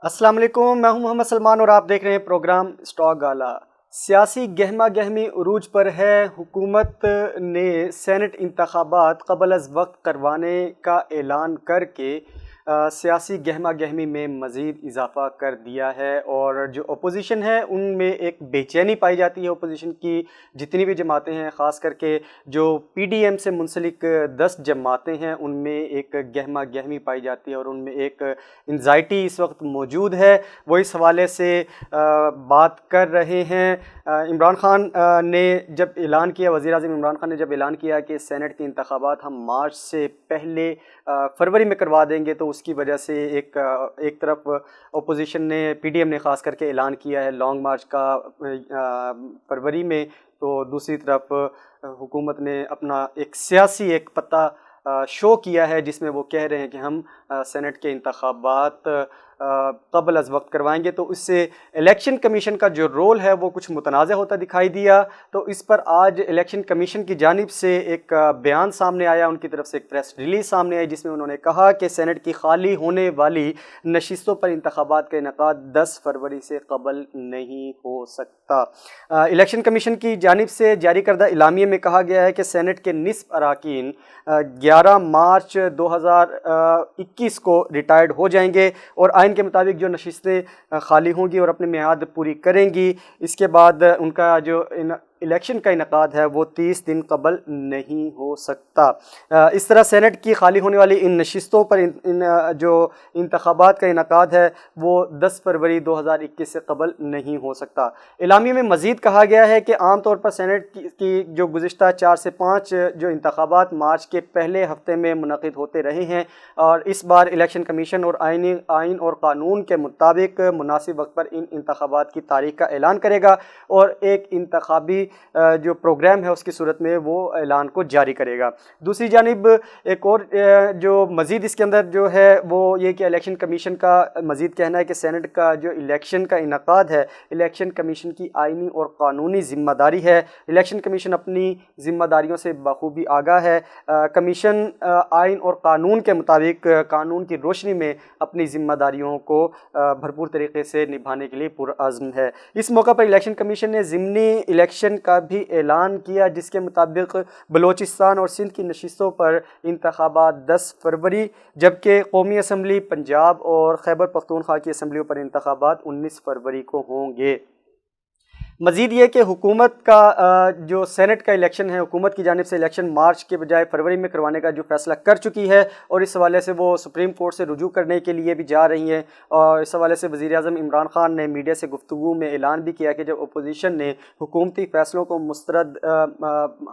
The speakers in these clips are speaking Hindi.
अस्सलाम वालेकुम, मैं हूं मोहम्मद सलमान और आप देख रहे हैं प्रोग्राम स्टॉक गाला। सियासी गहमा गहमी उरूज पर है। हुकूमत ने सेनेट इंतखाबात क़ब्ल अज़ वक्त करवाने का ऐलान करके सियासी गहमा गहमी में मज़ीद इजाफ़ा कर दिया है और जो अपोजिशन है उनमें एक बेचैनी पाई जाती है। अपोजिशन की जितनी भी जमातें हैं, ख़ास करके जो पीडीएम से मुंसलिक 10 जमातें हैं, उनमें एक गहमा गहमी पाई जाती है और उनमें एक एंजाइटी इस वक्त मौजूद है। वो इस हवाले से बात कर रहे हैं। इमरान खान ने जब ऐलान किया, वज़ीर-ए-आज़म इमरान खान ने जब ऐलान किया कि सेनेट के इंतखाबात हम मार्च से पहले फरवरी में करवा देंगे, तो उसकी वजह से एक तरफ अपोजिशन ने, पीडीएम ने ख़ास करके ऐलान किया है लॉन्ग मार्च का फरवरी में, तो दूसरी तरफ हुकूमत ने अपना एक सियासी एक पत्ता शो किया है जिसमें वो कह रहे हैं कि हम सेनेट के इंतखाबात क़ब्ल अज़ वक्त करवाएंगे। तो इससे इलेक्शन कमीशन का जो रोल है वो कुछ मुतनाज़ा होता दिखाई दिया। तो इस पर आज इलेक्शन कमीशन की जानिब से एक बयान सामने आया, उनकी तरफ से एक प्रेस रिलीज़ सामने आई जिसमें उन्होंने कहा कि सेनेट की खाली होने वाली नशिस्तों पर इंतखाबात का इनेकाद 10 फरवरी से कबल नहीं हो सकता। इलेक्शन कमीशन की जानिब से जारी करदा इलामिये में कहा गया है कि सेनेट के निस्फ अराकीन 11 मार्च 2021 को रिटायर्ड हो जाएंगे और आइन के मुताबिक जो नशिस्तें खाली होंगी और अपनी मियाद पूरी करेंगी, इसके बाद उनका जो इलेक्शन का इनेकाद है वो 30 दिन कबल नहीं हो सकता। इस तरह सेनेट की खाली होने वाली इन नशिस्तों पर जो इंतखाबात का इनेकाद है वो 10 फरवरी 2021 से कबल नहीं हो सकता। इलामी में मज़ीद कहा गया है कि आम तौर पर सेनेट की जो गुज़िश्ता 4 से 5 जो इंतखाबात मार्च के पहले हफ्ते में मुनक़िद होते रहे हैं, और इस बार इलेक्शन कमीशन और आइन और कानून के मुताबिक मुनासिब वक्त पर इन इंतखाबात की तारीख का ऐलान करेगा और एक इंतखाबी जो प्रोग्राम है उसकी सूरत में वो ऐलान को जारी करेगा। दूसरी जानिब एक और जो मज़ीद इसके अंदर जो है वो ये कि इलेक्शन कमीशन का मज़ीद कहना है कि सेनेट का जो इलेक्शन का इनेकाद है, इलेक्शन कमीशन की आइनी और कानूनी ज़िम्मेदारी है। इलेक्शन कमीशन अपनी ज़िम्मेदारियों से बखूबी आगाह है। कमीशन आइन और कानून के मुताबिक कानून की रोशनी में अपनी ज़िम्मेदारियों को भरपूर तरीके से निभाने के लिए पुरअज़्म है। इस मौका पर इलेक्शन कमीशन ने ज़िमनी इलेक्शन का भी ऐलान किया जिसके मुताबिक बलोचिस्तान और सिंध की नशिस्तों पर इंतखाबात 10 फरवरी, जबकि कौमी असम्बली पंजाब और खैबर पख्तूनख्वा की असम्बलियों पर इंतखाबात 19 फरवरी को होंगे। मज़ीद ये कि हुकूमत का जो सेनेट का इलेक्शन है, हुकूमत की जानिब से इलेक्शन मार्च के बजाय फरवरी में करवाने का जो फ़ैसला कर चुकी है और इस हवाले से वो सुप्रीम कोर्ट से रुजू करने के लिए भी जा रही हैं। और इस हवाले से वज़ीर-ए-आज़म इमरान खान ने मीडिया से गुफ्तगू में ऐलान भी किया कि जब अपोजिशन ने हुकूमती फ़ैसलों को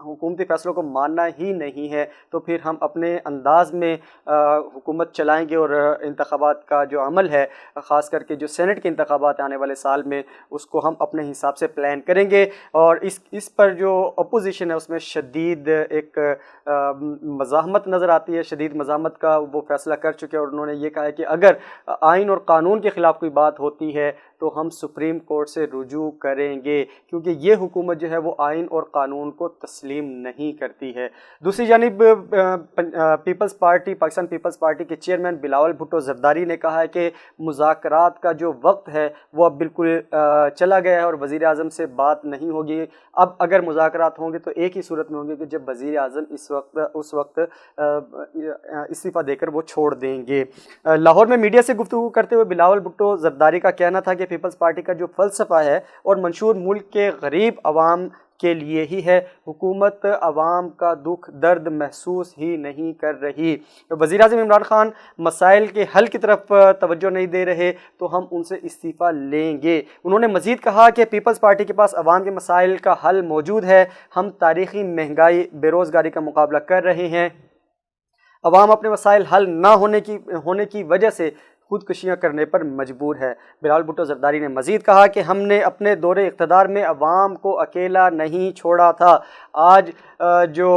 हुकूमती फ़ैसलों को मानना ही नहीं है तो फिर हम अपने अंदाज़ में हुकूमत चलाएँगे और इंतखाबात का जो अमल है, ख़ास करके जो सेनेट के इंतखाबात आने वाले साल में, उसको हम अपने हिसाब से प्लान करेंगे। और इस पर जो अपोजिशन है उसमें शदीद एक मज़ाहमत नज़र आती है, शदीद मज़ाहमत का वो फ़ैसला कर चुके हैं और उन्होंने ये कहा है कि अगर आइन और कानून के ख़िलाफ़ कोई बात होती है तो हम सुप्रीम कोर्ट से रुजू करेंगे, क्योंकि ये हुकूमत जो है वो आइन और कानून को तस्लीम नहीं करती है। दूसरी जानिब पीपल्स पार्टी, पाकिस्तान पीपल्स पार्टी के चेयरमैन बिलावल भुट्टो ज़रदारी ने कहा है कि मुज़ाकरात का जो वक्त है वो अब बिल्कुल चला गया है और वज़ीर-ए-आज़म से बात नहीं होगी। अब अगर मुज़ाकरात होंगे तो एक ही सूरत में होंगे कि जब वज़ीर-ए-आज़म उस वक्त इस्तीफ़ा देकर वो छोड़ देंगे। लाहौर में मीडिया से गुफ्तगू करते हुए बिलावल भुट्टो ज़रदारी का कहना था कि पीपल्स पार्टी का जो फ़लसफ़ा है और मंशूर मुल्क के गरीब अवाम के लिए ही है, हुकूमत अवाम का दुख दर्द महसूस ही नहीं कर रही। वज़ीर-ए-आज़म इमरान खान मसाइल के हल की तरफ तवज्जो नहीं दे रहे तो हम उनसे इस्तीफ़ा लेंगे। उन्होंने मज़ीद कहा कि पीपल्स पार्टी के पास अवाम के मसाइल का हल मौजूद है। हम तारीख़ी महंगाई, बेरोज़गारी का मुकाबला कर रहे हैं। अवाम अपने मसाइल हल ना होने की वजह से खुदकुशियाँ करने पर मजबूर है। बिलावल भुट्टो ज़रदारी ने मज़ीद कहा कि हमने अपने दौरे इक़्तिदार में अवाम को अकेला नहीं छोड़ा था। आज जो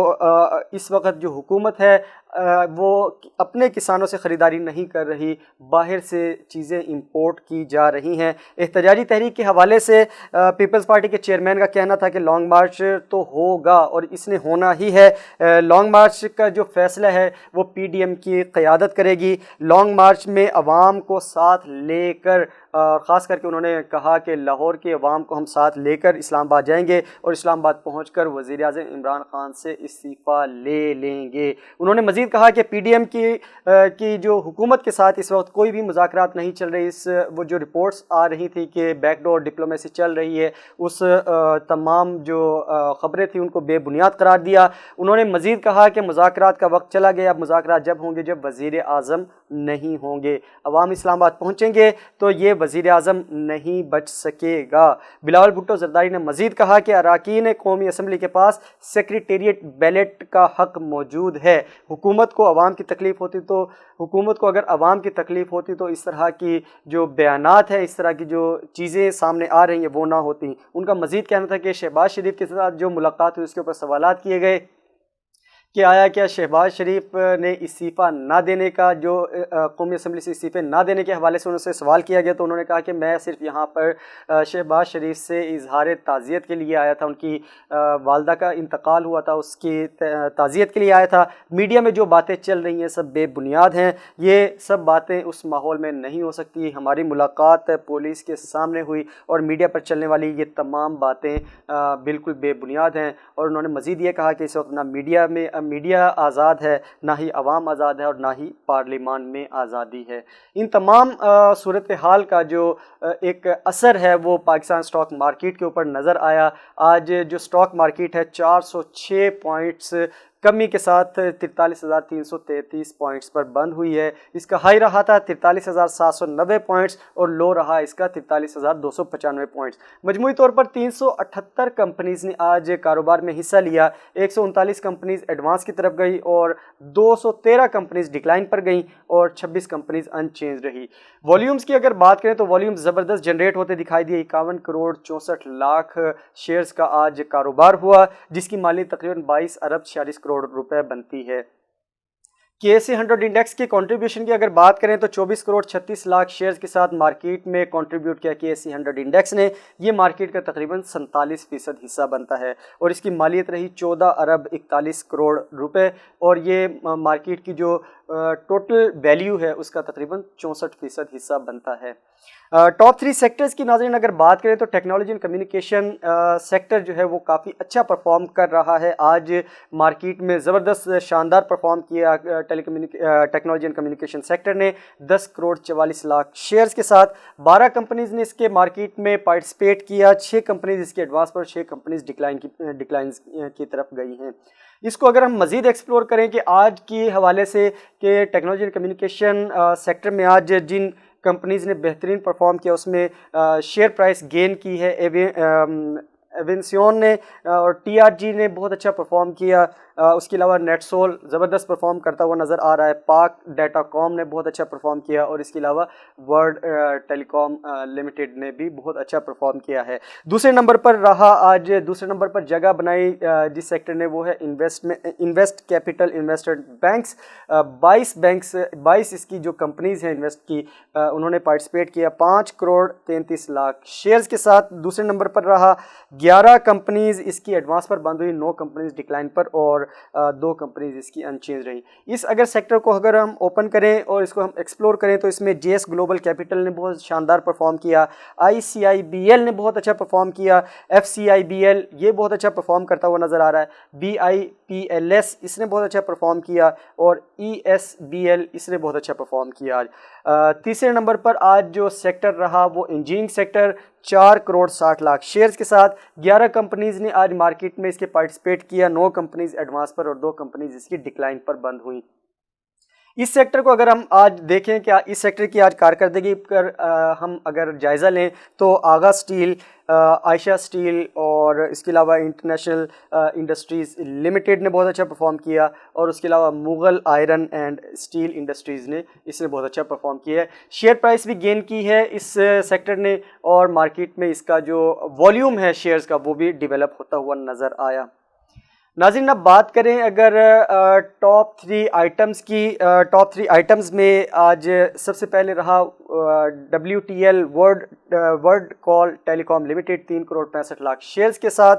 इस वक्त जो हुकूमत है, वो अपने किसानों से ख़रीदारी नहीं कर रही, बाहर से चीज़ें इंपोर्ट की जा रही हैं। एहतजाजी तहरीक के हवाले से पीपल्स पार्टी के चेयरमैन का कहना था कि लॉन्ग मार्च तो होगा और इसने होना ही है। लॉन्ग मार्च का जो फ़ैसला है वो पीडीएम की क़यादत करेगी। लॉन्ग मार्च में अवाम को साथ लेकर, ख़ास करके उन्होंने कहा कि लाहौर के अवाम को हम साथ लेकर इस्लामाबाद जाएंगे और इस्लामाबाद पहुंचकर वज़ीर-ए-आज़म इमरान खान से इस्तीफ़ा ले लेंगे। उन्होंने मज़ीद कहा कि पीडीएम की जो हुकूमत के साथ इस वक्त कोई भी मुज़ाकरात नहीं चल रही। वो जो रिपोर्ट्स आ रही थी कि बैकडोर डिप्लोमेसी चल रही है, उस तमाम जो ख़बरें थी उनको बेबुनियाद करार दिया। उन्होंने मज़ीद कहा कि मुज़ाकरात का वक्त चला गया, अब मुज़ाकरात जब होंगे जब वज़ीर-ए-आज़म नहीं होंगे। अवाम इस्लामाबाद पहुँचेंगे तो ये वज़ीर-ए-आज़म नहीं बच सकेगा। बिलावल भुट्टो ज़रदारी ने मज़ीद कहा कि अरकान कौमी असम्बली के पास सेक्रेटेरिएट बैलेट का हक़ मौजूद है। हुकूमत को अवाम की तकलीफ़ होती तो हुकूमत को अगर अवाम की तकलीफ़ होती तो इस तरह की जो बयानात है, इस तरह की जो चीज़ें सामने आ रही हैं वो ना होती। उनका मज़ीद कहना था कि शहबाज शरीफ के साथ जो मुलाकात हुई उसके ऊपर सवालात किए गए कि आया क्या शहबाज शरीफ ने इस्तीफ़ा ना देने का, जो कौमी असम्बली से इस्तीफ़े ना देने के हवाले से उनसे सवाल किया गया तो उन्होंने कहा कि मैं सिर्फ यहाँ पर शहबाज शरीफ से इजहार ताज़ियत के लिए आया था। उनकी वालदा का इंतकाल हुआ था, उसकी ताज़ियत के लिए आया था। मीडिया में जो बातें चल रही हैं सब बेबुनियाद हैं, ये सब बातें उस माहौल में नहीं हो सकती। हमारी मुलाकात पुलिस के सामने हुई और मीडिया पर चलने वाली ये तमाम बातें बिल्कुल बेबुनियाद हैं। और उन्होंने मज़ीद ये कहा कि इस वक्त ना मीडिया आज़ाद है, ना ही अवाम आज़ाद है और ना ही पार्लिमान में आज़ादी है। इन तमाम सूरत हाल का जो एक असर है वो पाकिस्तान स्टॉक मार्केट के ऊपर नज़र आया। आज जो स्टॉक मार्केट है 406 पॉइंट्स कमी के साथ 43,333 पॉइंट्स पर बंद हुई है। इसका हाई रहा था 43,790 पॉइंट्स और लो रहा इसका 43,295 पॉइंट्स। मजमूई तौर पर 378 कंपनीज़ ने आज कारोबार में हिस्सा लिया। 139 कंपनीज़ एडवांस की तरफ गई और 213 कंपनीज़ डिक्लाइन पर गई और 26 कंपनीज़ अनचेंज रही। वॉल्यूम्स की अगर बात करें तो वॉल्यूम्स ज़बरदस्त जनरेट होते दिखाई दिए। 51 करोड़ 64 लाख शेयर्स का आज कारोबार हुआ, जिसकी मालियत तकरीबन 22 अरब 46 करोड़ रुपए बनती है। KSE 100 इंडेक्स की कंट्रीब्यूशन की अगर बात करें तो 24 करोड़ 36 लाख शेयर्स के साथ मार्केट में कंट्रीब्यूट किया KSE 100 इंडेक्स ने। ये मार्केट का तकरीबन 47% हिस्सा बनता है और इसकी मालियत रही 14 अरब 41 करोड़ रुपए और ये मार्केट की जो टोटल वैल्यू है उसका तकरीबन 64% हिस्सा बनता है। टॉप 3 सेक्टर्स की नाज़रीन अगर बात करें तो टेक्नोलॉजी एंड कम्युनिकेशन सेक्टर जो है वो काफ़ी अच्छा परफॉर्म कर रहा है। आज मार्केट में ज़बरदस्त शानदार परफॉर्म किया टेक्नोलॉजी एंड कम्युनिकेशन सेक्टर ने 10 करोड़ 44 लाख शेयर्स के साथ। 12 कंपनीज़ ने इसके मार्केट में पार्टिसिपेट किया। 6 कंपनीज़ इसके एडवांस पर, 6 कंपनीज़ डिक्लाइन की तरफ गई हैं। इसको अगर हम मज़ीद एक्सप्लोर करें कि आज के हवाले से कि टेक्नोलॉजी एंड कम्युनिकेशन सेक्टर में आज जिन कंपनीज़ ने बेहतरीन परफॉर्म किया उसमें शेयर प्राइस गेन की है। एवेंसियन ने और TRG ने बहुत अच्छा परफॉर्म किया। उसके अलावा नेटसोल ज़बरदस्त परफॉर्म करता हुआ नज़र आ रहा है। पाक डाटाकॉम ने बहुत अच्छा परफॉर्म किया और इसके अलावा वर्ल्ड टेलीकॉम लिमिटेड ने भी बहुत अच्छा परफॉर्म किया है। दूसरे नंबर पर रहा, आज दूसरे नंबर पर जगह बनाई जिस सेक्टर ने वो है इन्वेस्ट कैपिटल इन्वेस्टमेंट बैंक्स। 22 इसकी जो कंपनीज़ हैं इन्वेस्ट की, उन्होंने पार्टिसिपेट किया 5 करोड़ 33 लाख शेयर्स के साथ। दूसरे नंबर पर रहा। 11 कंपनीज़ इसकी एडवांस पर बंद हुई, 9 कंपनीज़ डिक्लाइन पर और 2 कंपनीज़ इसकी अनचेंज रही। इस अगर सेक्टर को अगर हम ओपन करें और इसको हम एक्सप्लोर करें तो इसमें JS ग्लोबल कैपिटल ने बहुत शानदार परफॉर्म किया। ICIBL ने बहुत अच्छा परफॉर्म किया। FCIBL ये बहुत अच्छा परफॉर्म करता हुआ नज़र आ रहा है। BIPLS इसने बहुत अच्छा परफॉर्म किया और ESBL इसने बहुत अच्छा परफॉर्म किया। आज तीसरे नंबर पर आज जो सेक्टर रहा वो engineering sector 4 crore 60 lakh shares के साथ। 11 कंपनीज़ ने आज मार्केट में इसके पार्टिसिपेट किया। 9 कंपनीज़ एडवांस पर और 2 कंपनीज़ इसकी डिक्लाइन पर बंद हुई। इस सेक्टर को अगर हम आज देखें कि इस सेक्टर की आज कारकर्दगी पर हम अगर जायज़ा लें तो आगा स्टील, आयशा स्टील और इसके अलावा इंटरनेशनल इंडस्ट्रीज़ लिमिटेड ने बहुत अच्छा परफॉर्म किया और उसके अलावा Mughal iron and steel industries ने इसने बहुत अच्छा परफॉर्म किया है। शेयर प्राइस भी गेन की है इस सेक्टर ने और मार्केट में इसका जो वॉल्यूम है शेयर्स का वो भी डेवलप होता हुआ नज़र आया। नाज़रीन अब बात करें अगर टॉप थ्री आइटम्स में आज सबसे पहले रहा WTL world call telecom limited 3 crore 65 lakh shares के साथ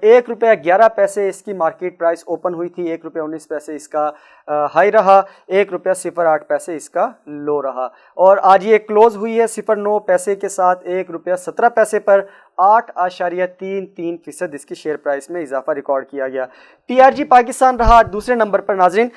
1 रुपया 11 पैसे इसकी मार्केट प्राइस ओपन हुई थी, 1 रुपया 19 पैसे इसका हाई रहा, 1 रुपया 08 पैसे इसका लो रहा और आज ये क्लोज हुई है 0.9 पैसे के साथ 1 रुपया 17 पैसे पर 8.33% इसकी शेयर प्राइस में इजाफा रिकॉर्ड किया गया। TRG पाकिस्तान रहा दूसरे नंबर पर नाज़रीन।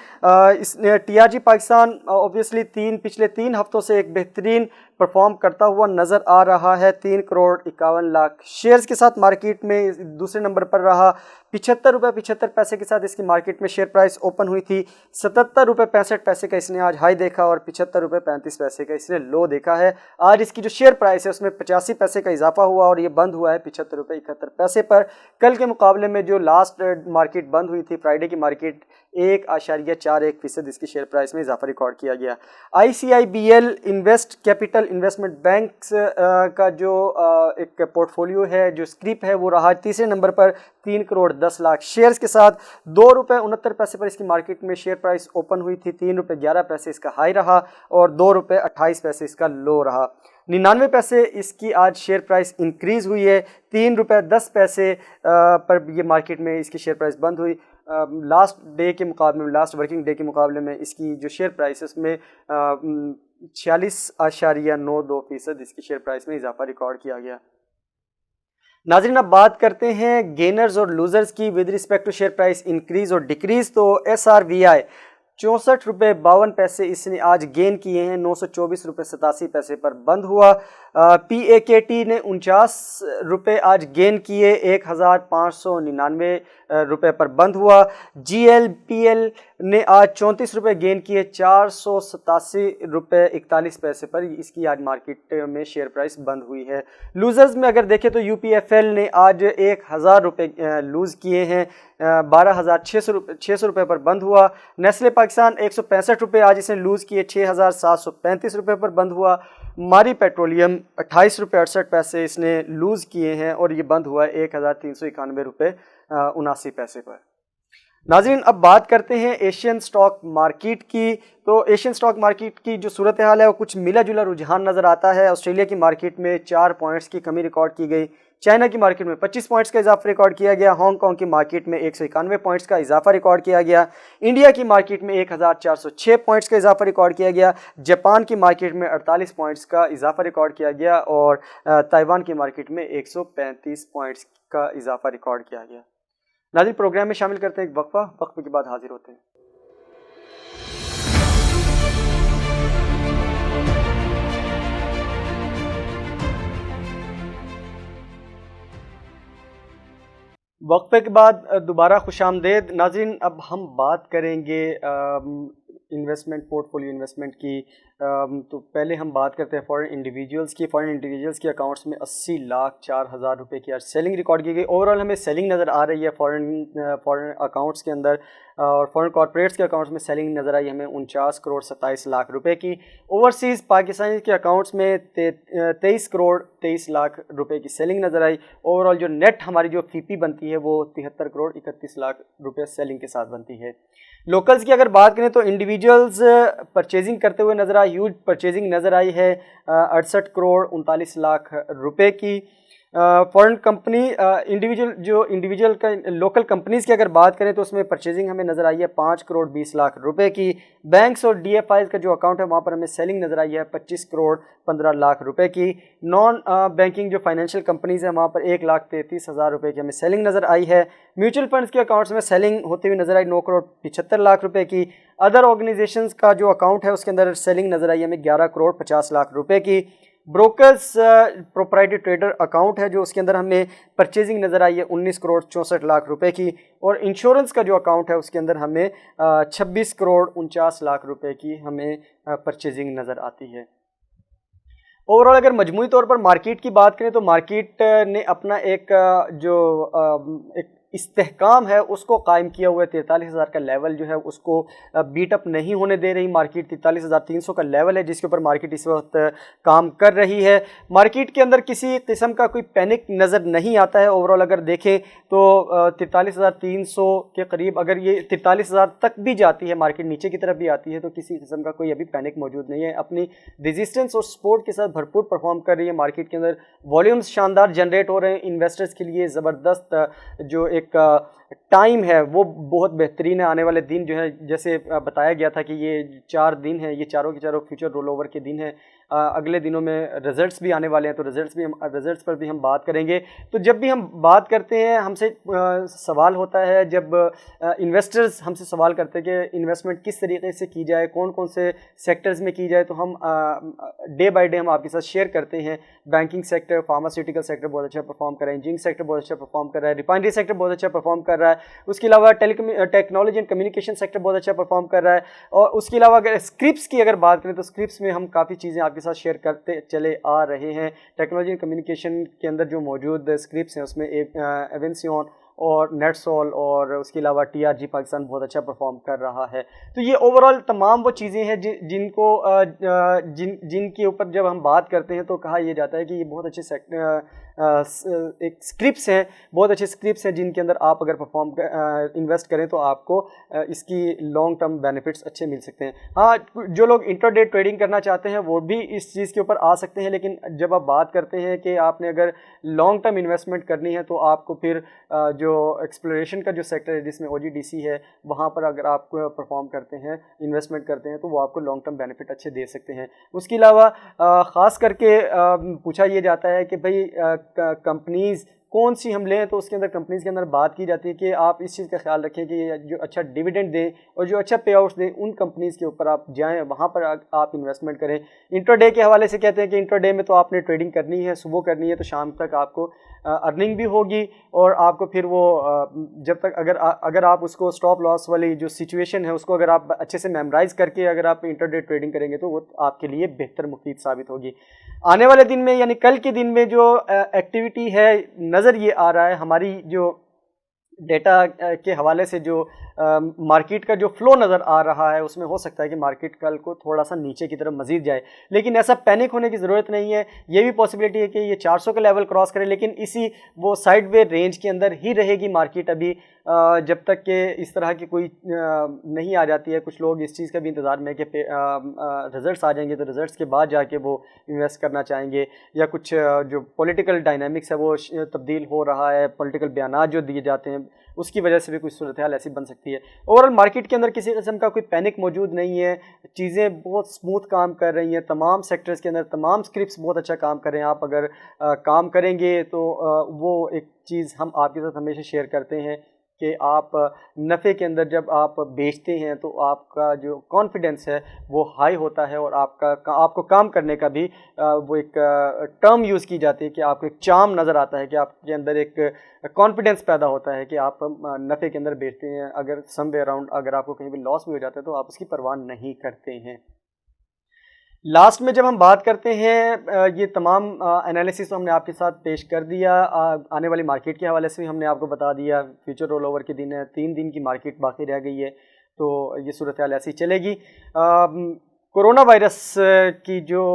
TRG पाकिस्तान ऑब्वियसली पिछले 3 हफ्तों से एक बेहतरीन परफॉर्म करता हुआ नज़र आ रहा है। 3 करोड़ 51 लाख शेयर्स के साथ मार्केट में दूसरे नंबर पर रहा। 75 रुपये 75 पैसे के साथ इसकी मार्केट में शेयर प्राइस ओपन हुई थी। 77 रुपये 65 पैसे का इसने आज हाई देखा और 75 रुपये 35 पैसे का इसने लो देखा है। आज इसकी जो शेयर प्राइस है उसमें 85 पैसे का इजाफा हुआ और ये बंद हुआ है 75 रुपये 71 पैसे पर। कल के मुकाबले में जो लास्ट मार्केट बंद हुई थी फ्राइडे की मार्केट 1.41% इसकी शेयर प्राइस में इजाफा रिकॉर्ड किया गया। ICIBL invest capital investment banks का जो एक पोर्टफोलियो है, जो स्क्रिप है, वो रहा तीसरे नंबर पर 3 करोड़ 10 लाख शेयर्स के साथ 2 रुपये 69 पैसे पर इसकी मार्केट में शेयर प्राइस ओपन हुई थी। 3 रुपये 11 पैसे इसका हाई रहा और 2 रुपये 28 पैसे इसका लो रहा। 99 पैसे इसकी आज शेयर प्राइस इंक्रीज हुई है। 3 रुपये 10 पैसे पर ये मार्केट में इसकी शेयर प्राइस बंद हुई। लास्ट वर्किंग डे के मुकाबले में इसकी जो शेयर प्राइस है उसमें 46.92% इसकी शेयर प्राइस में इजाफा रिकॉर्ड किया गया। नाज़रीन अब बात करते हैं गेनर्स और लूजर्स की with respect to share price increase और डिक्रीज। तो SRVI 64 रुपये 52 पैसे इसने आज गेन किए हैं, 924 रुपये 87 पैसे पर बंद हुआ। PAKT ने 49 रुपये आज गेन किए, 1599 रुपये पर बंद हुआ। GLPL ने आज 34 रुपये गेन किए, 487 रुपये 41 पैसे पर इसकी आज मार्केट में शेयर प्राइस बंद हुई है। लूजर्स में अगर देखें तो UPFL ने आज 1000 रुपये लूज़ किए हैं, 12,600 रुपये पर बंद हुआ। नेस्ले पाकिस्तान 165 रुपये आज इसने लूज़ किए, 6,735 रुपये पर बंद हुआ। मारी पेट्रोलियम 28 रुपये 68 पैसे इसने लूज़ किए हैं और ये बंद हुआ 1,391 रुपये 79 पैसे पर। नाज़रीन अब बात करते हैं एशियन स्टॉक मार्केट की। तो एशियन स्टॉक मार्केट की जो सूरत हाल है वो कुछ मिला जुला रुझान नज़र आता है। ऑस्ट्रेलिया की मार्केट में 4 पॉइंट्स की कमी रिकॉर्ड की गई। चाइना की मार्केट में 25 पॉइंट्स का इजाफा रिकॉर्ड किया गया। हांगकांग की मार्केट में 191 पॉइंट्स का इजाफा रिकॉर्ड किया गया। इंडिया की मार्केट में 1406 पॉइंट्स का इजाफा रिकॉर्ड किया गया। जापान की मार्केट में 48 पॉइंट्स का इजाफा रिकॉर्ड किया गया और ताइवान की मार्केट में 135 पॉइंट्स का इजाफा रिकॉर्ड किया गया। नाज़रीन प्रोग्राम में शामिल करते हैं एक वक्फे के बाद हाजिर होते हैं। वक्फे के बाद दोबारा खुशामदेद। नाज़रीन अब हम बात करेंगे इन्वेस्टमेंट पोर्टफोलियो इन्वेस्टमेंट की। तो पहले हम बात करते हैं फॉरेन इंडिविजुअल्स की। फॉरेन इंडिविजुअल्स के अकाउंट्स में 80,04,000 रुपये की आज सेलिंग रिकॉर्ड की गई। ओवरऑल हमें सेलिंग नज़र आ रही है फॉरेन अकाउंट्स के अंदर और फॉरेन कॉर्पोरेट्स के अकाउंट्स में सेलिंग नज़र आई हमें 49 करोड़ 27 लाख रुपए की। ओवरसीज़ पाकिस्तानी के अकाउंट्स में 23 करोड़ 23 लाख रुपए की सेलिंग नज़र आई। ओवरऑल जो नेट हमारी जो FIPI बनती है वो 73 करोड़ 31 लाख रुपए सेलिंग के साथ बनती है। लोकल्स की अगर बात करें तो इंडिविजुअल्स परचेजिंग करते हुए नज़र आई, ह्यूज परचेजिंग नज़र आई है 68 करोड़ 39 लाख रुपए की। फॉरेन कंपनी इंडिविजुअल का लोकल कंपनीज़ की अगर बात करें तो उसमें परचेजिंग हमें नज़र आई है 5 करोड़ 20 लाख रुपए की। बैंक्स और DFIs का जो अकाउंट है वहाँ पर हमें सेलिंग नज़र आई है 25 करोड़ 15 लाख रुपए की। नॉन बैंकिंग जो फाइनेंशियल कंपनीज़ हैं वहाँ पर 1,33,000 रुपए की हमें सेलिंग नज़र आई है। म्यूचुअल फंड्स के अकाउंट्स में सेलिंग होती हुई नज़र आई 9 करोड़ 75 लाख रुपए की। अदर ऑर्गेनाइजेशंस का जो अकाउंट है उसके अंदर सेलिंग नज़र आई हमें 11 करोड़ 50 लाख रुपए की। ब्रोकर्स प्रोप्राइटरी ट्रेडर अकाउंट है जो उसके अंदर हमें परचेजिंग नज़र आई है 19 करोड़ 64 लाख रुपए की। और इंश्योरेंस का जो अकाउंट है उसके अंदर हमें 26 करोड़ 49 लाख रुपए की हमें परचेजिंग नज़र आती है। ओवरऑल अगर मजमूई तौर पर मार्केट की बात करें तो मार्केट ने अपना एक इस्तेहकाम है उसको कायम किया हुआ है। 43,000 का लेवल जो है उसको बीट अप नहीं होने दे रही मार्केट। 43,300 का लेवल है जिसके ऊपर मार्केट इस वक्त काम कर रही है। मार्केट के अंदर किसी किस्म का कोई पैनिक नज़र नहीं आता है। ओवरऑल अगर देखें तो 43,300 के करीब अगर ये 43,000 तक भी जाती है, मार्केट नीचे की तरफ भी आती है, तो किसी किस्म का कोई अभी पैनिक मौजूद नहीं है। अपनी रेजिस्टेंस और सपोर्ट के साथ भरपूर परफॉर्म कर रही है। मार्केट के अंदर वॉल्यूम्स शानदार जनरेट हो रहे हैं। इन्वेस्टर्स के लिए ज़बरदस्त जो एक टाइम है वो बहुत बेहतरीन है। आने वाले दिन जो है, जैसे बताया गया था कि ये 4 दिन है, ये चारों के चारों फ्यूचर रोल ओवर के दिन है। अगले दिनों में रिजल्ट्स भी आने वाले हैं, तो रिजल्ट्स पर भी हम बात करेंगे। तो जब भी हम बात करते हैं, हमसे सवाल होता है, जब इन्वेस्टर्स हमसे सवाल करते हैं कि इन्वेस्टमेंट किस तरीके से की जाए, कौन कौन से सेक्टर्स में की जाए, तो हम डे बाय डे हम आपके साथ शेयर करते हैं। बैंकिंग सेक्टर, फार्मास्यूटिकल सेक्टर बहुत अच्छा परफॉर्म कर रहा है, इंजीनियरिंग सेक्टर बहुत अच्छा परफॉर्म कर रहा है, रिफाइनरी सेक्टर बहुत अच्छा परफॉर्म कर रहा है, उसके अलावा टेक्नोलॉजी एंड कम्युनिकेशन सेक्टर बहुत अच्छा परफॉर्म कर रहा है। और उसके अलावा अगर स्क्रिप्स की अगर बात करें तो स्क्रिप्स में हम काफ़ी चीज़ें आपके साथ शेयर करते चले आ रहे हैं। टेक्नोलॉजी एंड कम्युनिकेशन के अंदर जो मौजूद स्क्रिप्स हैं उसमें एवेंसियन और नेटसोल और उसके अलावा टीआरजी पाकिस्तान बहुत अच्छा परफॉर्म कर रहा है। तो ये ओवरऑल तमाम वो चीज़ें हैं जिनके ऊपर जब हम बात करते हैं तो कहा यह जाता है कि ये बहुत अच्छे एक स्क्रिप्ट्स हैं, बहुत अच्छे स्क्रिप्ट्स हैं जिनके अंदर आप अगर इन्वेस्ट करें तो आपको इसकी लॉन्ग टर्म बेनिफिट्स अच्छे मिल सकते हैं। हाँ, जो लोग इंट्राडे ट्रेडिंग करना चाहते हैं वो भी इस चीज़ के ऊपर आ सकते हैं, लेकिन जब आप बात करते हैं कि आपने अगर लॉन्ग टर्म इन्वेस्टमेंट करनी है तो आपको फिर जो एक्सप्लोरेशन का जो सेक्टर है जिसमें OGDC है, वहाँ पर अगर आप परफॉर्म करते हैं, इन्वेस्टमेंट करते हैं, तो वो आपको लॉन्ग टर्म बेनिफिट अच्छे दे सकते हैं। उसके अलावा ख़ास करके पूछा यह जाता है कि भाई कंपनीज़ कौन सी हम लें, तो उसके अंदर कंपनीज़ के अंदर बात की जाती है कि आप इस चीज़ का ख्याल रखें कि जो अच्छा डिविडेंड दें और जो अच्छा पे आउट्स दें, उन कंपनीज़ के ऊपर आप जाएं, वहाँ पर आप इन्वेस्टमेंट करें। इंट्राडे के हवाले से कहते हैं कि इंट्राडे में तो आपने ट्रेडिंग करनी है, सुबह करनी है, तो शाम तक आपको अर्निंग भी होगी और आपको फिर वो जब तक अगर आप उसको स्टॉप लॉस वाली जो सिचुएशन है उसको अगर आप अच्छे से मेमोराइज़ करके अगर आप इंट्राडे ट्रेडिंग करेंगे तो वो आपके लिए बेहतर मुफीद साबित होगी। आने वाले दिन में यानी कल के दिन में जो एक्टिविटी है, नज़र ये आ रहा है हमारी जो डेटा के हवाले से जो मार्केट का जो फ्लो नज़र आ रहा है, उसमें हो सकता है कि मार्केट कल को थोड़ा सा नीचे की तरफ मज़ीद जाए, लेकिन ऐसा पैनिक होने की ज़रूरत नहीं है। ये भी पॉसिबिलिटी है कि ये 400 का लेवल क्रॉस करे, लेकिन इसी वो साइडवे रेंज के अंदर ही रहेगी मार्केट अभी, जब तक कि इस तरह की कोई नहीं आ जाती है। कुछ लोग इस चीज़ का भी इंतज़ार में कि रिज़ल्ट्स आ जाएंगे तो रिज़ल्ट्स के बाद जाके वो इन्वेस्ट करना चाहेंगे, या कुछ जो पॉलिटिकल डायनामिक्स है वो तब्दील हो रहा है, पॉलिटिकल बयानात जो दिए जाते हैं उसकी वजह से भी कुछ सूरत हाल ऐसी बन सकती है। ओवरऑल मार्केट के अंदर किसी किस्म का कोई पैनिक मौजूद नहीं है, चीज़ें बहुत स्मूथ काम कर रही हैं, तमाम सेक्टर्स के अंदर तमाम स्क्रिप्ट्स बहुत अच्छा काम कर रहे हैं। आप अगर काम करेंगे तो वो एक चीज़ हम आपके साथ हमेशा शेयर करते हैं कि आप नफ़े के अंदर जब आप बेचते हैं तो आपका जो कॉन्फिडेंस है वो हाई होता है, और आपको काम करने का भी वो एक टर्म यूज़ की जाती है कि आपको एक चार्म नज़र आता है कि आपके अंदर एक कॉन्फिडेंस पैदा होता है कि आप नफ़े के अंदर बेचते हैं। अगर समवेयर अराउंड अगर आपको कहीं भी लॉस भी हो जाता है तो आप उसकी परवाह नहीं करते हैं। लास्ट में जब हम बात करते हैं, ये तमाम एनालिसिस तो हमने आपके साथ पेश कर दिया। आने वाली मार्केट के हवाले से भी हमने आपको बता दिया। फ्यूचर रोल ओवर के दिन है, 3 दिन की मार्केट बाकी रह गई है, तो ये सूरत हाल ऐसी चलेगी। कोरोना वायरस की जो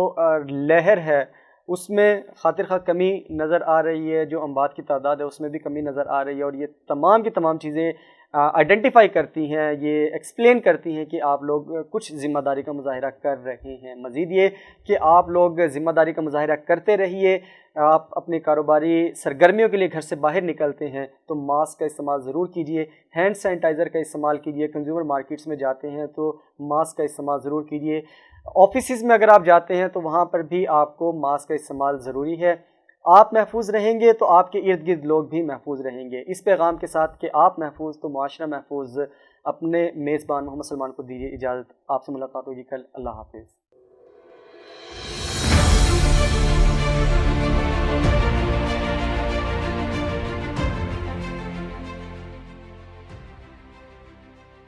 लहर है उसमें खातिर खा कमी नज़र आ रही है, जो अमवात की तादाद है उसमें भी कमी नज़र आ रही है, और ये तमाम की तमाम चीज़ें आइडेंटिफाई करती हैं, ये एक्सप्लेन करती हैं कि आप लोग कुछ ज़िम्मेदारी का मुजाहिरा कर रहे हैं। मज़ीद ये कि आप लोग ज़िम्मेदारी का मुजाहिरा करते रहिए। आप अपने कारोबारी सरगर्मियों के लिए घर से बाहर निकलते हैं तो मास्क का इस्तेमाल ज़रूर कीजिए, हैंड सैनिटाइज़र का इस्तेमाल कीजिए, कंज्यूमर मार्केट्स में जाते हैं तो मास्क का इस्तेमाल ज़रूर कीजिए, ऑफिस में अगर आप जाते हैं तो वहाँ पर भी आपको मास्क का इस्तेमाल ज़रूरी है। आप महफूज रहेंगे तो आपके इर्द गिर्द लोग भी महफूज रहेंगे। इस पैगाम के साथ कि आप महफूज तो मुआशरा महफूज, अपने मेज़बान मोहम्मद सलमान को दीजिए इजाज़त। आपसे मुलाकात होगी कल। अल्लाह हाफिज़।